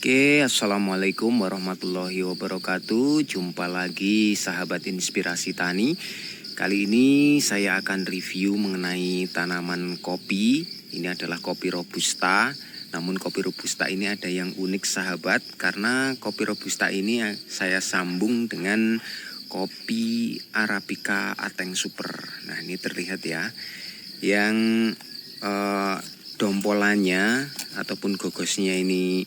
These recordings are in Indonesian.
Oke, assalamualaikum warahmatullahi wabarakatuh. Jumpa lagi sahabat inspirasi tani. Kali ini saya akan review mengenai tanaman kopi. Ini adalah kopi robusta. Namun kopi robusta ini ada yang unik sahabat, karena kopi robusta ini saya sambung dengan kopi arabica Ateng Super. Nah, ini terlihat ya, yang dompolannya ataupun gogosnya ini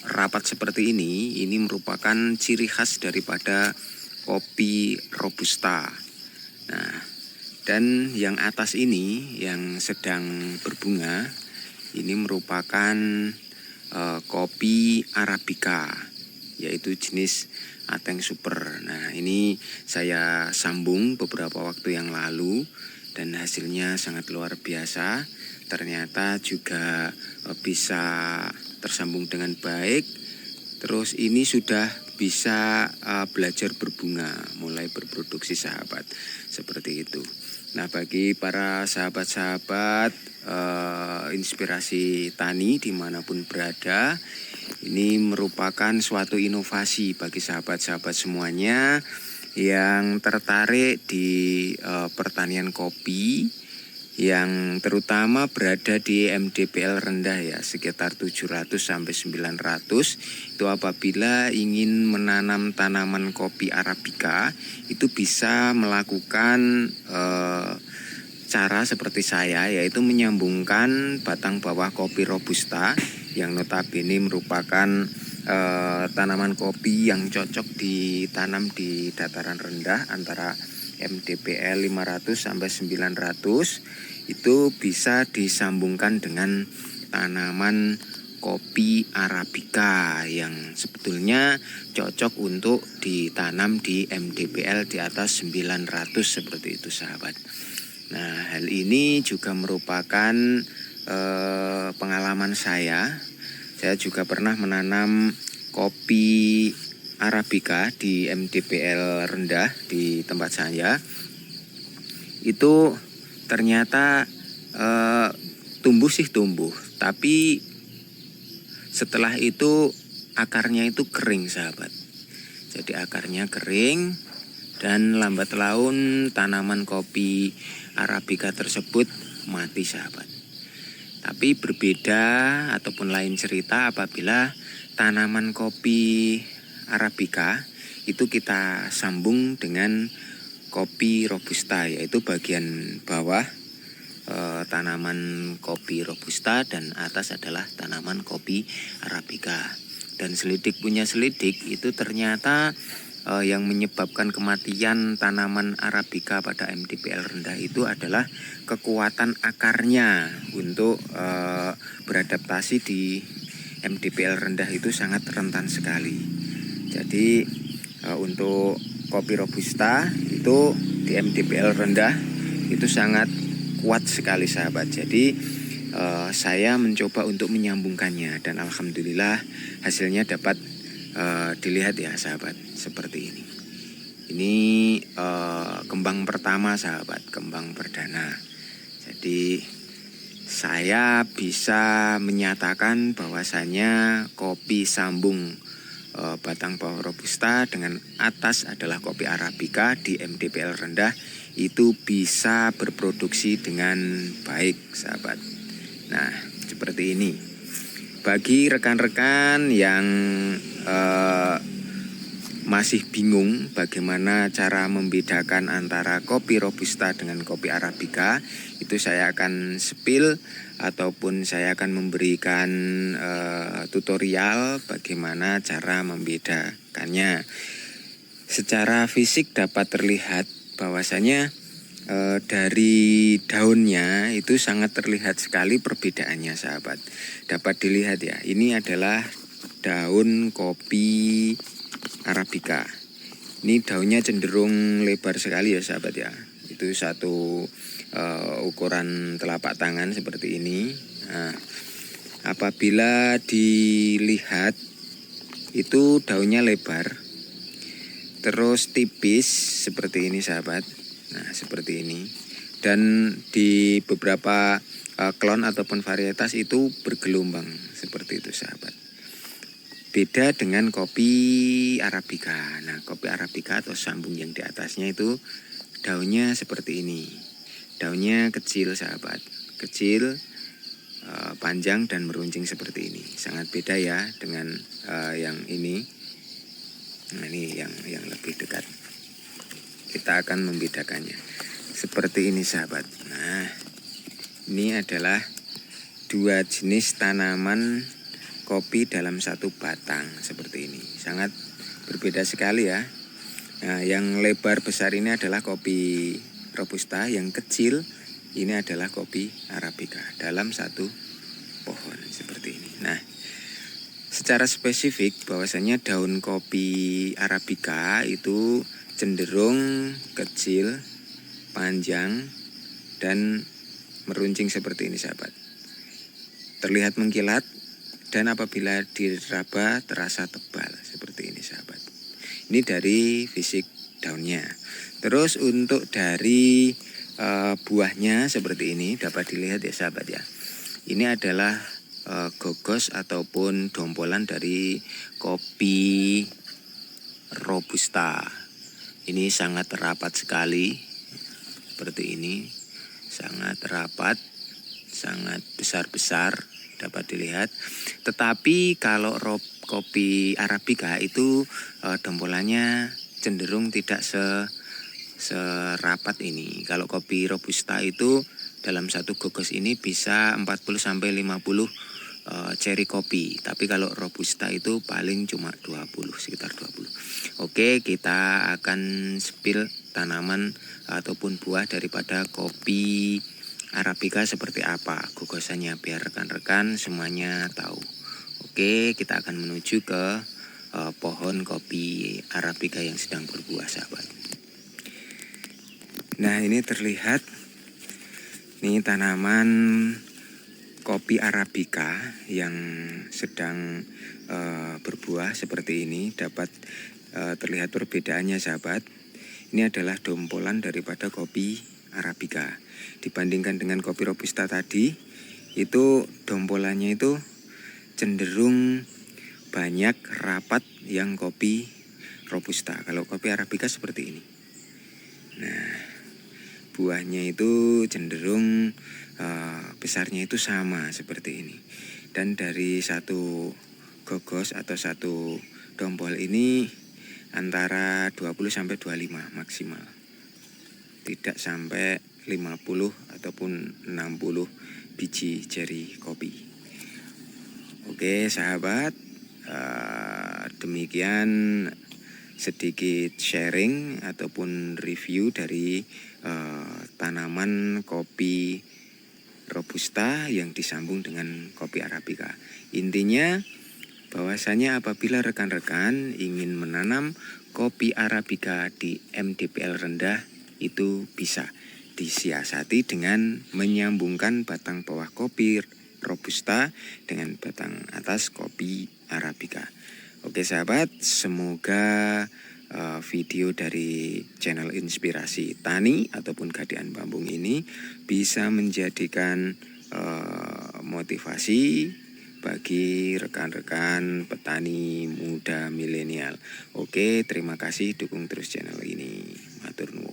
rapat seperti ini merupakan ciri khas daripada kopi robusta. Nah, dan yang atas ini yang sedang berbunga ini merupakan kopi arabica, yaitu jenis Ateng Super. Nah, ini saya sambung beberapa waktu yang lalu dan hasilnya sangat luar biasa. Ternyata juga bisa tersambung dengan baik. Terus ini sudah bisa belajar berbunga, mulai berproduksi sahabat, seperti itu. Nah, bagi para sahabat-sahabat inspirasi tani dimanapun berada, ini merupakan suatu inovasi bagi sahabat-sahabat semuanya yang tertarik di pertanian kopi, yang terutama berada di MDPL rendah ya, sekitar 700 sampai 900. Itu apabila ingin menanam tanaman kopi arabica, itu bisa melakukan cara seperti saya, yaitu menyambungkan batang bawah kopi robusta yang notabene merupakan tanaman kopi yang cocok ditanam di dataran rendah antara MDPL 500 sampai 900. Itu bisa disambungkan dengan tanaman kopi arabica yang sebetulnya cocok untuk ditanam di MDPL di atas 900 seperti itu sahabat. Nah, hal ini juga merupakan pengalaman saya. Saya juga pernah menanam kopi arabica di MDPL rendah di tempat saya. Itu ternyata tumbuh, tapi setelah itu akarnya itu kering sahabat. Jadi akarnya kering dan lambat laun tanaman kopi arabica tersebut mati sahabat. Tapi berbeda ataupun lain cerita apabila tanaman kopi arabica itu kita sambung dengan kopi robusta, yaitu bagian bawah tanaman kopi robusta dan atas adalah tanaman kopi arabica. Dan selidik punya selidik, itu ternyata yang menyebabkan kematian tanaman arabica pada MDPL rendah itu adalah kekuatan akarnya untuk beradaptasi di MDPL rendah itu sangat rentan sekali. Jadi untuk kopi robusta itu di MDPL rendah itu sangat kuat sekali sahabat. Jadi saya mencoba untuk menyambungkannya dan alhamdulillah hasilnya dapat dilihat ya sahabat, seperti ini. Ini kembang pertama sahabat, kembang perdana. Jadi saya bisa menyatakan bahwasanya kopi sambung batang bawah robusta dengan atas adalah kopi arabica di MDPL rendah itu bisa berproduksi dengan baik sahabat. Nah, seperti ini. Bagi rekan-rekan yang masih bingung bagaimana cara membedakan antara kopi robusta dengan kopi arabica, itu saya akan spill ataupun saya akan memberikan tutorial bagaimana cara membedakannya. Secara fisik dapat terlihat bahwasanya dari daunnya itu sangat terlihat sekali perbedaannya sahabat. Dapat dilihat ya, ini adalah daun kopi arabica. Ini daunnya cenderung lebar sekali ya sahabat ya. Itu satu ukuran telapak tangan seperti ini. Nah, apabila dilihat itu daunnya lebar, terus tipis seperti ini sahabat. Nah, seperti ini. Dan di beberapa klon ataupun varietas itu bergelombang seperti itu sahabat. Beda dengan kopi Arabica. Nah, kopi Arabica atau sambung yang di atasnya itu daunnya seperti ini. Daunnya kecil sahabat, kecil, panjang dan meruncing seperti ini. Sangat beda ya dengan yang ini. Nah, ini yang lebih dekat. Kita akan membedakannya. Seperti ini sahabat. Nah, ini adalah dua jenis tanaman kopi dalam satu batang seperti ini. Sangat berbeda sekali ya. Nah, yang lebar besar ini adalah kopi Robusta, yang kecil ini adalah kopi Arabica dalam satu pohon seperti ini. Nah, secara spesifik bahwasanya daun kopi Arabica itu cenderung kecil, panjang, dan meruncing seperti ini sahabat. Terlihat mengkilat dan apabila diraba terasa tebal seperti ini sahabat. Ini dari fisik daunnya. Terus untuk dari buahnya seperti ini dapat dilihat ya sahabat ya. Ini adalah gogos ataupun dompolan dari kopi Robusta. Ini sangat rapat sekali seperti ini. Sangat rapat, sangat besar-besar dapat dilihat. Tetapi kalau kopi Arabica itu dompolannya cenderung tidak serapat ini. Kalau kopi Robusta itu dalam satu gogos ini bisa 40-50 ceri kopi. Tapi kalau Robusta itu paling cuma 20, sekitar 20. Oke, kita akan spill tanaman ataupun buah daripada kopi Arabica seperti apa gogosannya biar rekan-rekan semuanya tahu. Oke, kita akan menuju ke pohon kopi Arabica yang sedang berbuah sahabat. Nah, ini terlihat nih tanaman kopi Arabica yang sedang berbuah seperti ini. Dapat terlihat perbedaannya sahabat. Ini adalah dompolan daripada kopi Arabica. Dibandingkan dengan kopi Robusta tadi, itu dompolannya itu cenderung banyak rapat yang kopi Robusta. Kalau kopi Arabica seperti ini. Nah, buahnya itu cenderung besarnya itu sama seperti ini. Dan dari satu gogos atau satu dompol ini antara 20-25 maksimal. Tidak sampai 50 ataupun 60 biji jari kopi. Oke sahabat, demikian sedikit sharing ataupun review dari tanaman kopi Robusta yang disambung dengan kopi Arabica. Intinya bahwasanya apabila rekan-rekan ingin menanam kopi Arabica di MDPL rendah, itu bisa disiasati dengan menyambungkan batang bawah kopi Robusta dengan batang atas kopi Arabica. Oke sahabat, semoga video dari channel Inspirasi Tani ataupun Gadean Bambung ini bisa menjadikan motivasi bagi rekan-rekan petani muda milenial. Oke, terima kasih, dukung terus channel ini. Matur nuwun.